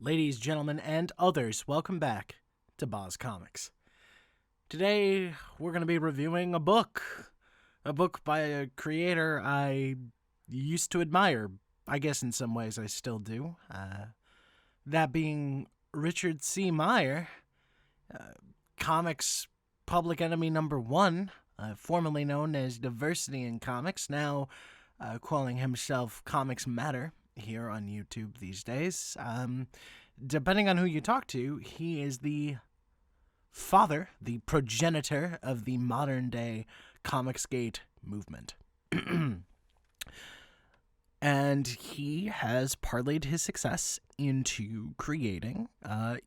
Ladies, gentlemen, and others, welcome back to Boz Comics. Today, we're going to be reviewing a book by a creator I used to admire. I guess in some ways I still do. That being Richard C. Meyer, comics public enemy number one, formerly known as Diversity in Comics, now calling himself Comics Matter here on YouTube these days. Depending on who you talk to, he is the father, the progenitor of the modern-day Comicsgate movement. And he has parlayed his success into creating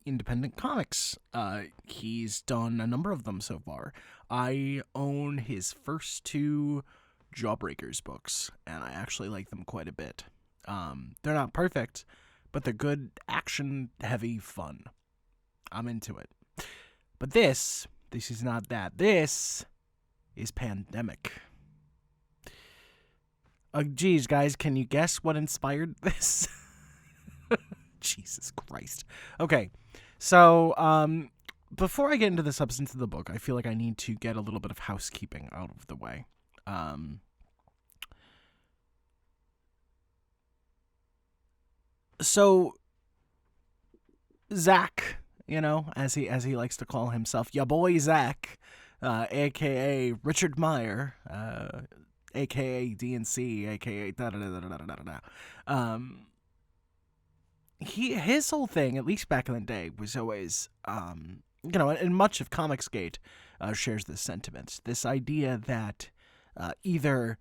independent comics. He's done a number of them so far. I own his first two Jawbreakers books, and I actually like them quite a bit. They're not perfect, but they're good, action-heavy fun. I'm into it. But this is not that. This is PANdemIC. Geez, guys, can you guess what inspired this? Jesus Christ. Okay, so, before I get into the substance of the book, I feel like I need to get a little bit of housekeeping out of the way. So, Zack, as he likes to call himself, ya Boi Zack, a.k.a. Richard Meyer, a.k.a. DNC, a.k.a. da-da-da-da-da-da-da-da. His whole thing, at least back in the day, was always, and much of Comicsgate shares this sentiment. This idea that either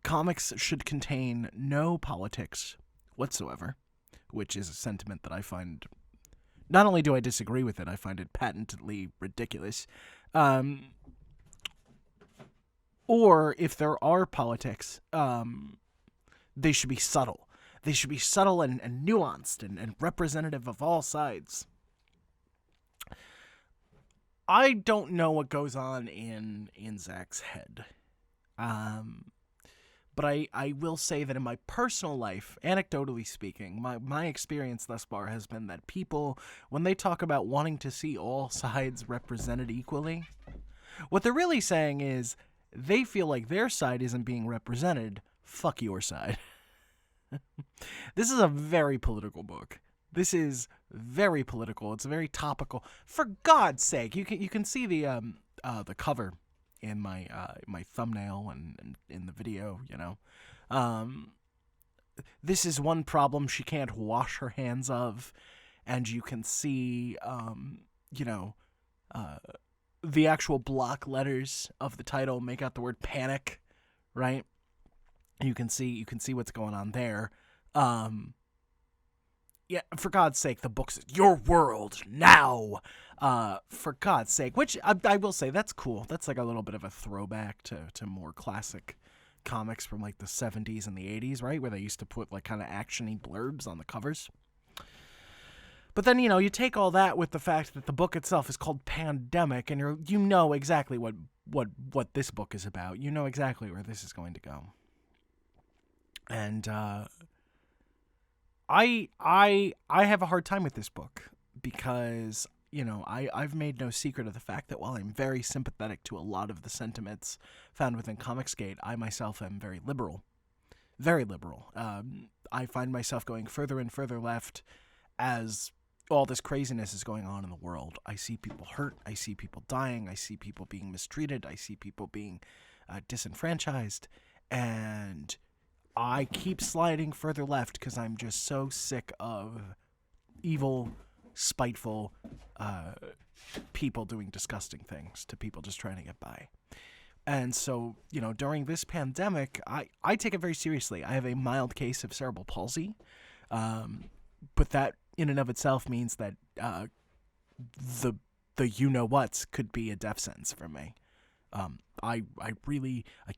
comics should contain no politics whatsoever, which is a sentiment that I find, not only do I disagree with it, I find it patently ridiculous. Or if there are politics, they should be subtle. They should be subtle and nuanced and representative of all sides. I don't know what goes on in Zack's head. But I will say that in my personal life, anecdotally speaking, my experience thus far has been that people, when they talk about wanting to see all sides represented equally, what they're really saying is they feel like their side isn't being represented. Fuck your side. This is a very political book. This is very political. It's very topical. For God's sake, you can see the cover in my thumbnail and in the video, this is one problem she can't wash her hands of, and you can see, the actual block letters of the title make out the word panic, right? You can see what's going on there. Yeah, for God's sake, the book says, "Your world now." For God's sake, which I will say, that's cool. That's like a little bit of a throwback to more classic comics from like the 70s and the 80s, right? Where they used to put like kind of action-y blurbs on the covers. But then, you take all that with the fact that the book itself is called PANdemIC, and you know exactly what this book is about. You know exactly where this is going to go. And I have a hard time with this book because, I've made no secret of the fact that while I'm very sympathetic to a lot of the sentiments found within Comicsgate, I myself am very liberal. Very liberal. I find myself going further and further left as all this craziness is going on in the world. I see people hurt. I see people dying. I see people being mistreated. I see people being disenfranchised. And I keep sliding further left because I'm just so sick of evil, spiteful people doing disgusting things to people just trying to get by. And so, during this pandemic, I take it very seriously. I have a mild case of cerebral palsy, but that in and of itself means that the you-know-whats could be a death sentence for me. I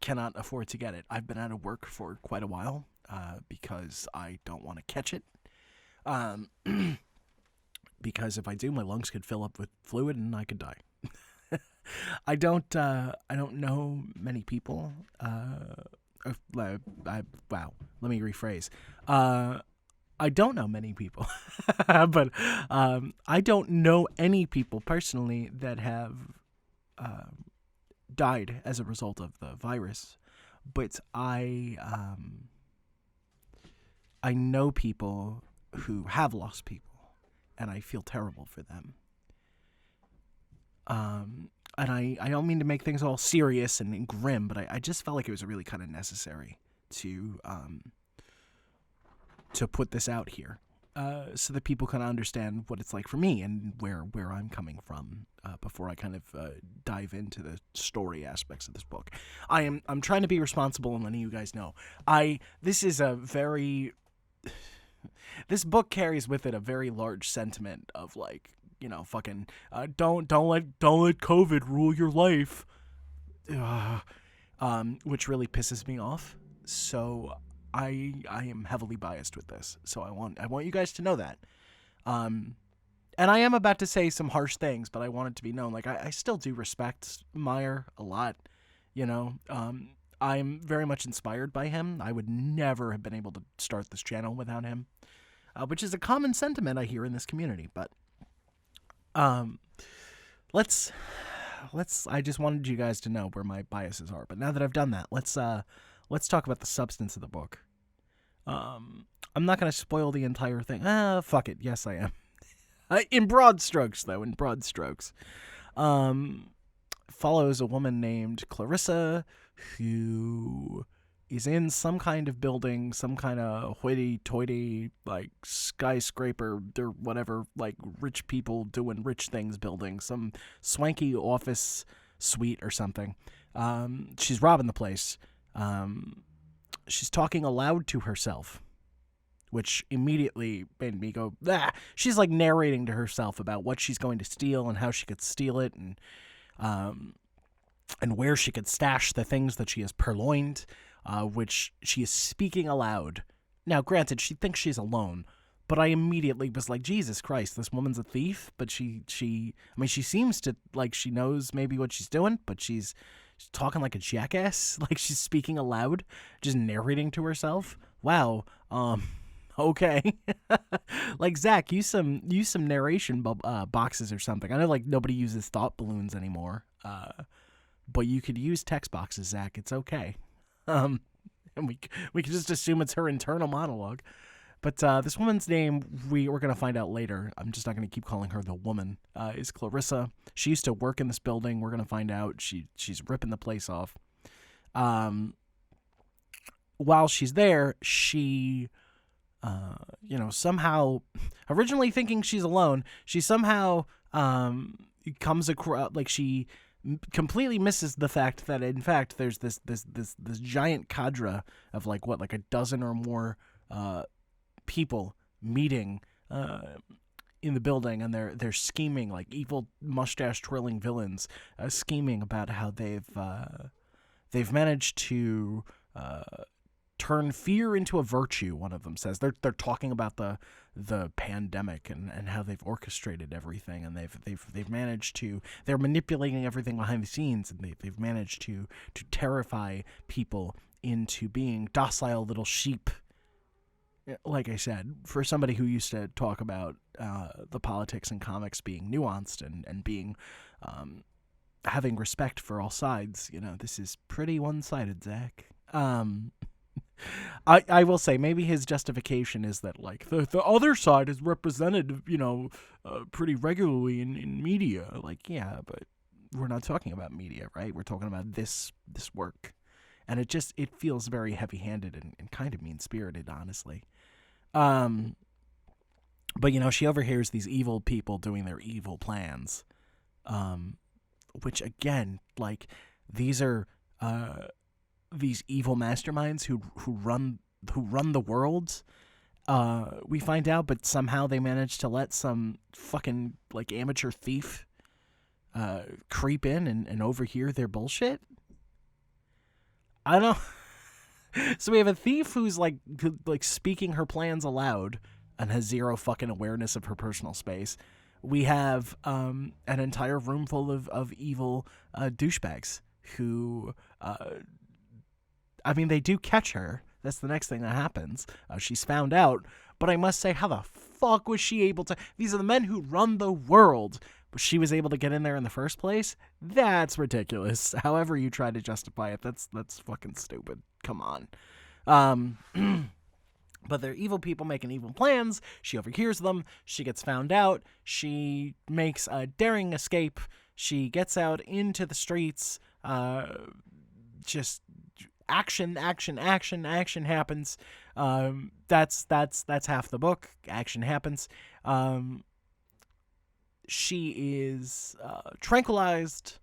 cannot afford to get it. I've been out of work for quite a while because I don't want to catch it. Because if I do, my lungs could fill up with fluid and I could die. I don't know many people. Wow. Let me rephrase. I don't know many people, but I don't know any people personally that have died as a result of the virus. But I know people who have lost people, and I feel terrible for them. And I don't mean to make things all serious and grim, but I just felt like it was really kind of necessary to put this out here, so that people can understand what it's like for me and where I'm coming from, before I kind of dive into the story aspects of this book. I'm trying to be responsible and letting you guys know. This book carries with it a very large sentiment of like, fucking don't let COVID rule your life, which really pisses me off. So I am heavily biased with this. So I want you guys to know that. And I am about to say some harsh things, but I want it to be known. Like I still do respect Meyer a lot. I'm very much inspired by him. I would never have been able to start this channel without him, which is a common sentiment I hear in this community. But let's I just wanted you guys to know where my biases are. But now that I've done that, let's talk about the substance of the book. I'm not going to spoil the entire thing. Fuck it. Yes, I am. In broad strokes, though. In broad strokes. Follows a woman named Clarissa who is in some kind of building, some kind of hoity-toity, like, skyscraper or whatever, like, rich people doing rich things building, some swanky office suite or something. She's robbing the place. She's talking aloud to herself, which immediately made me go, ah! She's like narrating to herself about what she's going to steal and how she could steal it, and where she could stash the things that she has purloined, which she is speaking aloud. Now, granted, she thinks she's alone, but I immediately was like, Jesus Christ, this woman's a thief, but she seems to, like, she knows maybe what she's doing, but she's talking like a jackass, like she's speaking aloud, just narrating to herself. Wow. Okay. Like, Zach, use some narration boxes or something. I know, like, nobody uses thought balloons anymore, but you could use text boxes, Zach. It's okay. And we could just assume it's her internal monologue. But this woman's name, we're going to find out later. I'm just not going to keep calling her the woman, is Clarissa. She used to work in this building. We're going to find out she's ripping the place off. While she's there, she, somehow, originally thinking she's alone, she somehow comes across, like, she completely misses the fact that, in fact, there's this giant cadre of, like, a dozen or more people meeting in the building, and they're scheming, like evil mustache twirling villains, scheming about how they've managed to turn fear into a virtue. One of them says they're talking about the pandemic and how they've orchestrated everything, and they've managed to, they're manipulating everything behind the scenes, and they've managed to terrify people into being docile little sheep. Like I said, for somebody who used to talk about the politics in comics being nuanced and being having respect for all sides, this is pretty one-sided, Zach. I will say, maybe his justification is that, like, the other side is represented, pretty regularly in media. Like, yeah, but we're not talking about media, right? We're talking about this work. And it feels very heavy-handed and kind of mean-spirited, honestly. But, she overhears these evil people doing their evil plans. Which, again, like, these are these evil masterminds who run the world. We find out, but somehow they manage to let some fucking, like, amateur thief creep in and overhear their bullshit. I don't know. So we have a thief who's like speaking her plans aloud and has zero fucking awareness of her personal space. We have an entire room full of evil douchebags who, they do catch her. That's the next thing that happens. She's found out, But I must say, how the fuck was she able to? These are the men who run the world, but she was able to get in there in the first place? That's ridiculous. However you try to justify it, that's fucking stupid. Come on. But they're evil people making evil plans. She overhears them. She gets found out. She makes a daring escape. She gets out into the streets. Just action happens. That's half the book. Action happens. She is tranquilized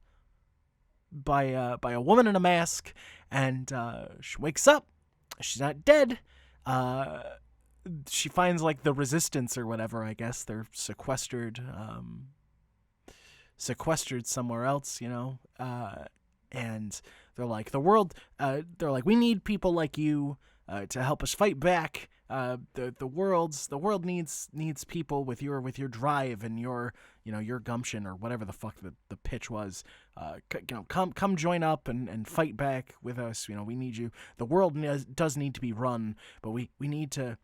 by a woman in a mask, and she wakes up. She's not dead. She finds like the resistance or whatever. I guess they're sequestered somewhere else, and they're like, the world, they're like, we need people like you to help us fight back. The world needs people with your drive and your gumption, or whatever the fuck the pitch was. Come join up and fight back with us. We need you. The world does need to be run, but we need to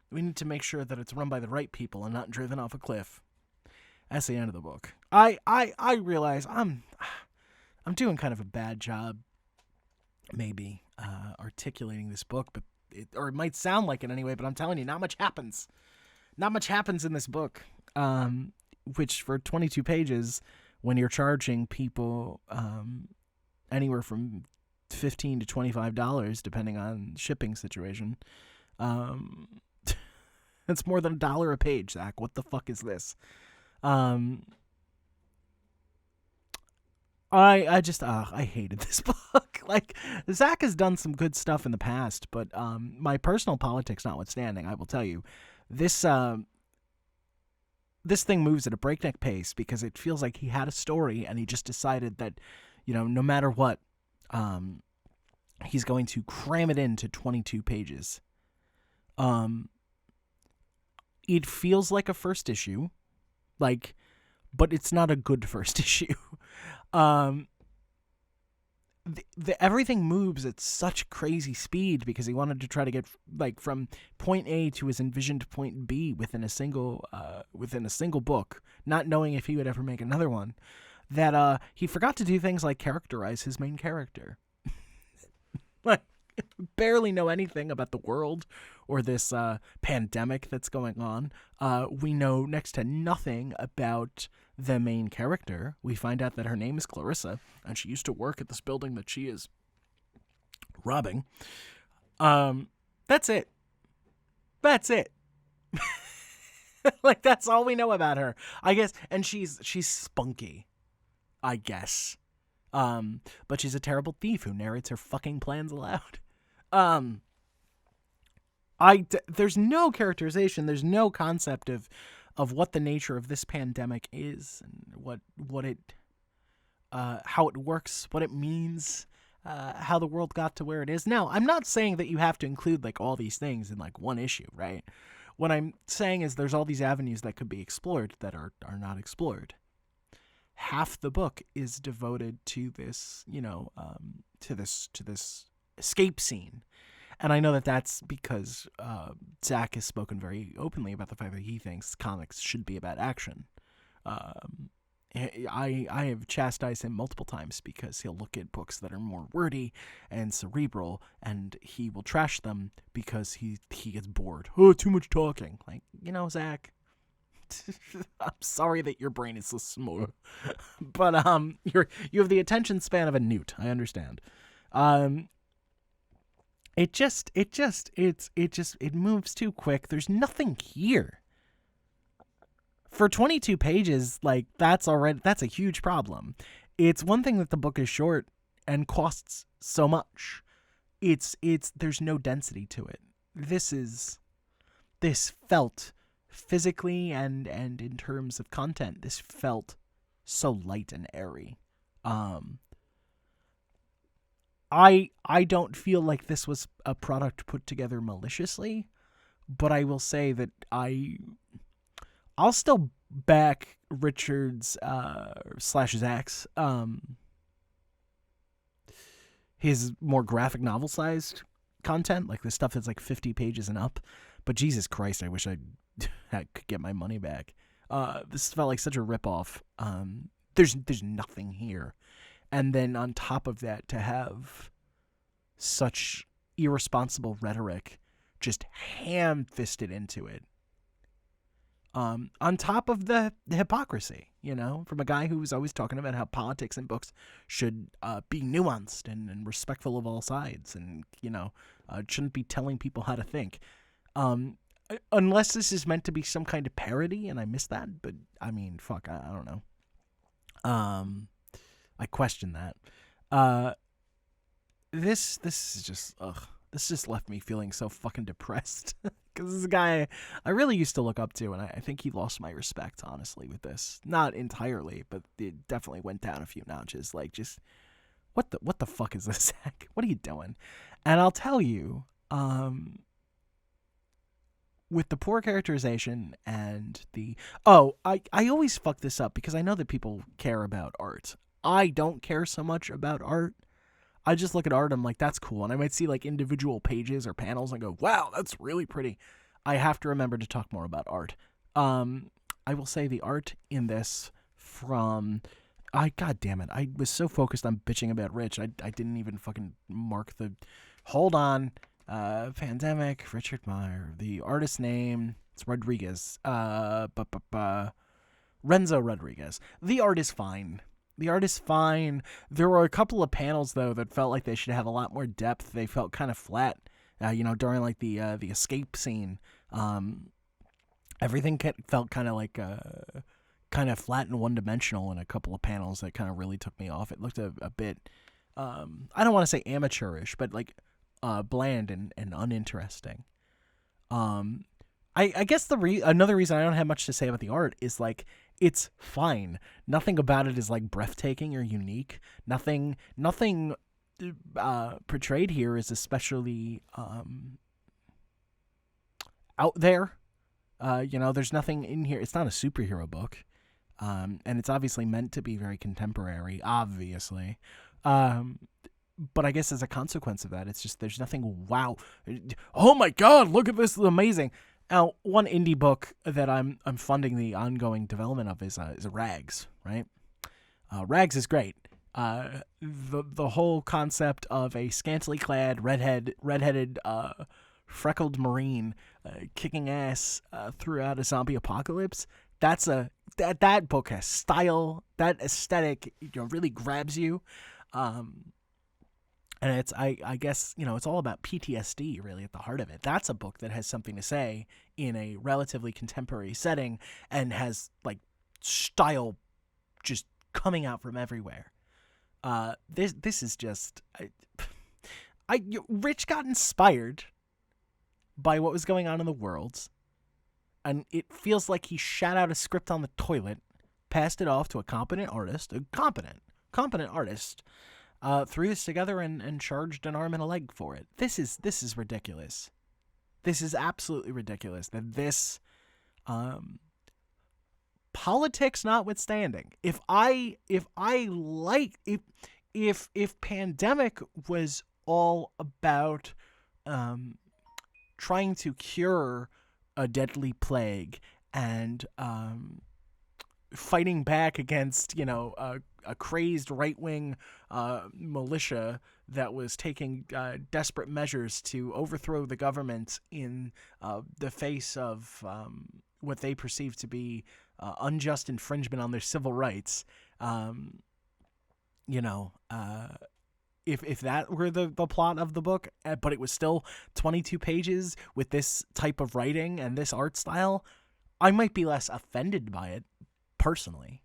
make sure that it's run by the right people and not driven off a cliff. That's the end of the book. I realize I'm doing kind of a bad job, maybe, articulating this book, but it might sound like it anyway, but I'm telling you, not much happens. Not much happens in this book, which for 22 pages, when you're charging people anywhere from $15 to $25, depending on shipping situation, it's more than $1 a page, Zach. What the fuck is this? I hated this book. Like, Zach has done some good stuff in the past, but my personal politics notwithstanding, I will tell you, this thing moves at a breakneck pace because it feels like he had a story and he just decided that, no matter what, he's going to cram it into 22 pages. It feels like a first issue, but it's not a good first issue. Everything moves at such crazy speed because he wanted to try to get from point A to his envisioned point B within a single book, not knowing if he would ever make another one, that he forgot to do things like characterize his main character. Barely know anything about the world or this pandemic that's going on. We know next to nothing about the main character. We find out that her name is Clarissa, and she used to work at this building that she is robbing. That's it. That's all we know about her, I guess. And she's spunky, I guess. But she's a terrible thief who narrates her fucking plans aloud. There's no characterization. There's no concept of what the nature of this pandemic is and what it, how it works, what it means, how the world got to where it is. Now, I'm not saying that you have to include all these things in one issue, right? What I'm saying is there's all these avenues that could be explored that are not explored. Half the book is devoted to this, to this escape scene. And I know that that's because Zack has spoken very openly about the fact that he thinks comics should be about action. I have chastised him multiple times because he'll look at books that are more wordy and cerebral, and he will trash them because he gets bored. Oh, too much talking. Zack, I'm sorry that your brain is so small, but you have the attention span of a newt. I understand. It moves too quick. There's nothing here. For 22 pages, that's a huge problem. It's one thing that the book is short and costs so much. There's no density to it. This felt physically and in terms of content, this felt so light and airy. I don't feel like this was a product put together maliciously, but I will say that I'll still back Richard's / Zack's his more graphic novel sized content, like the stuff that's 50 pages and up. But Jesus Christ, I wish I'd I could get my money back. This felt like such a ripoff. There's nothing here. And then on top of that, to have such irresponsible rhetoric just ham-fisted into it. On top of the hypocrisy, from a guy who was always talking about how politics in books should be nuanced and respectful of all sides, and shouldn't be telling people how to think. Unless this is meant to be some kind of parody, and I missed that. But I mean, fuck, I don't know. I question that. This is just This just left me feeling so fucking depressed. Because this is a guy I really used to look up to, and I think he lost my respect, honestly, with this. Not entirely, but it definitely went down a few notches. Like, just, what the fuck is this, Zack? What are you doing? And I'll tell you, with the poor characterization and the... Oh, I always fuck this up, because I know that people care about art. I don't care so much about art. I just look at art, I'm like, that's cool. And I might see like individual pages or panels and go, wow, that's really pretty. I have to remember to talk more about art. I will say the art in this God damn it. I was so focused on bitching about Rich. I didn't even fucking mark the, hold on. PANdemIC, Richard Meyer. The artist's name, it's Rodriguez. Renzo Rodriguez. The art is fine. There were a couple of panels, though, that felt like they should have a lot more depth. They felt kind of flat, during, like, the escape scene. Everything felt kind of like, kind of flat and one-dimensional in a couple of panels that kind of really took me off. It looked a bit, I don't want to say amateurish, but, like, bland and uninteresting. I guess another reason I don't have much to say about the art is, like, it's fine. Nothing about it is, like, breathtaking or unique. Nothing portrayed here is especially out there. There's nothing in here. It's not a superhero book. And it's obviously meant to be very contemporary, obviously. But I guess as a consequence of that, it's just, there's nothing, wow. Oh my God, look at this, amazing. Now, one indie book that I'm funding the ongoing development of is Rags, right? Rags is great. The whole concept of a scantily clad, redheaded, freckled Marine kicking ass throughout a zombie apocalypse. That book has style. That aesthetic, really grabs you. And it's, I guess, it's all about PTSD, really, at the heart of it. That's a book that has something to say in a relatively contemporary setting and has, like, style just coming out from everywhere. This is just... Rich got inspired by what was going on in the world, and it feels like he shat out a script on the toilet, passed it off to a competent artist, threw this together and charged an arm and a leg for it. This is ridiculous. This is absolutely ridiculous that this, politics notwithstanding, if PANdemIC was all about trying to cure a deadly plague and fighting back against, a crazed right-wing militia that was taking desperate measures to overthrow the government in the face of what they perceived to be unjust infringement on their civil rights. If that were the plot of the book, but it was still 22 pages with this type of writing and this art style, I might be less offended by it personally.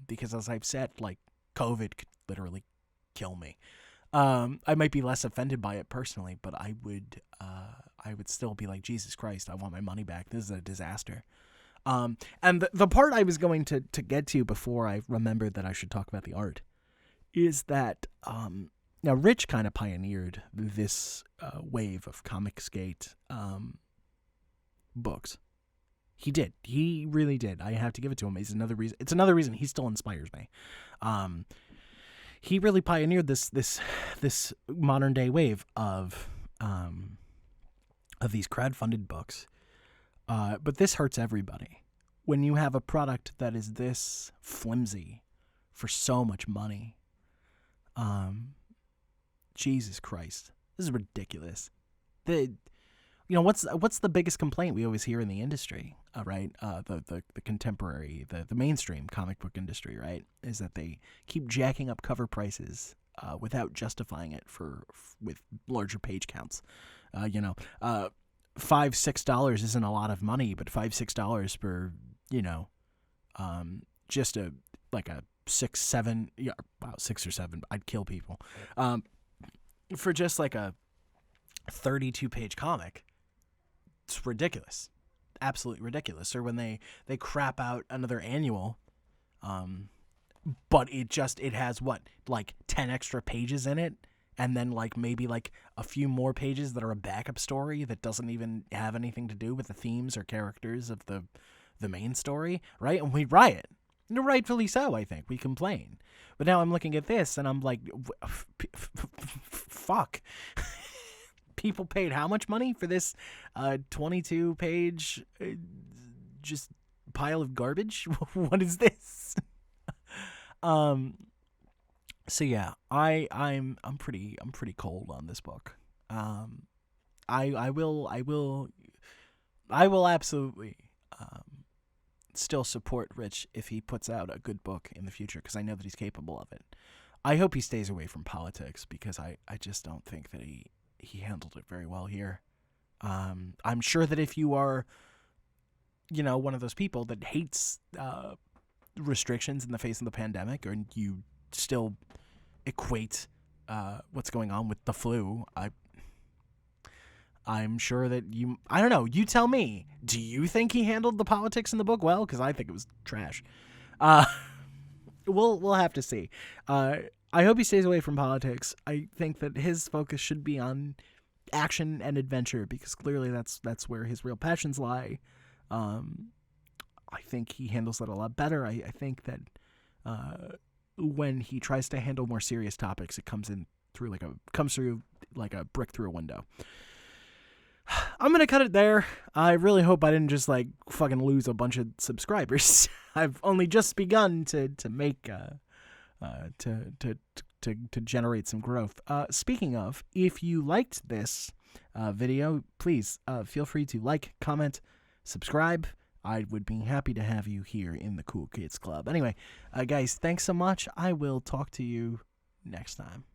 Because as I've said, like, COVID could literally kill me. I might be less offended by it personally, but I would still be like, Jesus Christ, I want my money back. This is a disaster. And the part I was going to get to before I remembered that I should talk about the art is that, now Rich kind of pioneered this wave of Comicsgate books. He did. He really did. I have to give it to him. It's another reason he still inspires me. He really pioneered this modern day wave of these crowdfunded books. But this hurts everybody. When you have a product that is this flimsy for so much money, Jesus Christ, this is ridiculous. What's the biggest complaint we always hear in the industry, right? The contemporary, the mainstream comic book industry, right, is that they keep jacking up cover prices without justifying it with larger page counts. $5-6 isn't a lot of money, but $5-6 for just a 6-7, 6 or 7, I'd kill people, for just like a 32-page comic. It's ridiculous, absolutely ridiculous. Or when they crap out another annual, but it has 10 extra pages in it, and then maybe a few more pages that are a backup story that doesn't even have anything to do with the themes or characters of the main story, right? And we riot. And rightfully so, I think. We complain. But now I'm looking at this, and I'm like, fuck. People paid how much money for this 22-page just pile of garbage? What is this? So yeah, I'm pretty cold on this book. I will absolutely still support Rich if he puts out a good book in the future, because I know that he's capable of it. I hope he stays away from politics, because I just don't think that he handled it very well here. I'm sure that if you are, one of those people that hates restrictions in the face of the pandemic, or you still equate what's going on with the flu, I'm sure that I don't know, you tell me, do you think he handled the politics in the book well? Because I think it was trash. We'll have to see. I hope he stays away from politics. I think that his focus should be on action and adventure, because clearly that's where his real passions lie. I think he handles that a lot better. I think that when he tries to handle more serious topics, it comes through like a brick through a window. I'm going to cut it there. I really hope I didn't just fucking lose a bunch of subscribers. I've only just begun to make to generate some growth. Speaking of, if you liked this video, please feel free to like, comment, subscribe. I would be happy to have you here in the Cool Kids Club. Anyway, guys, thanks so much. I will talk to you next time.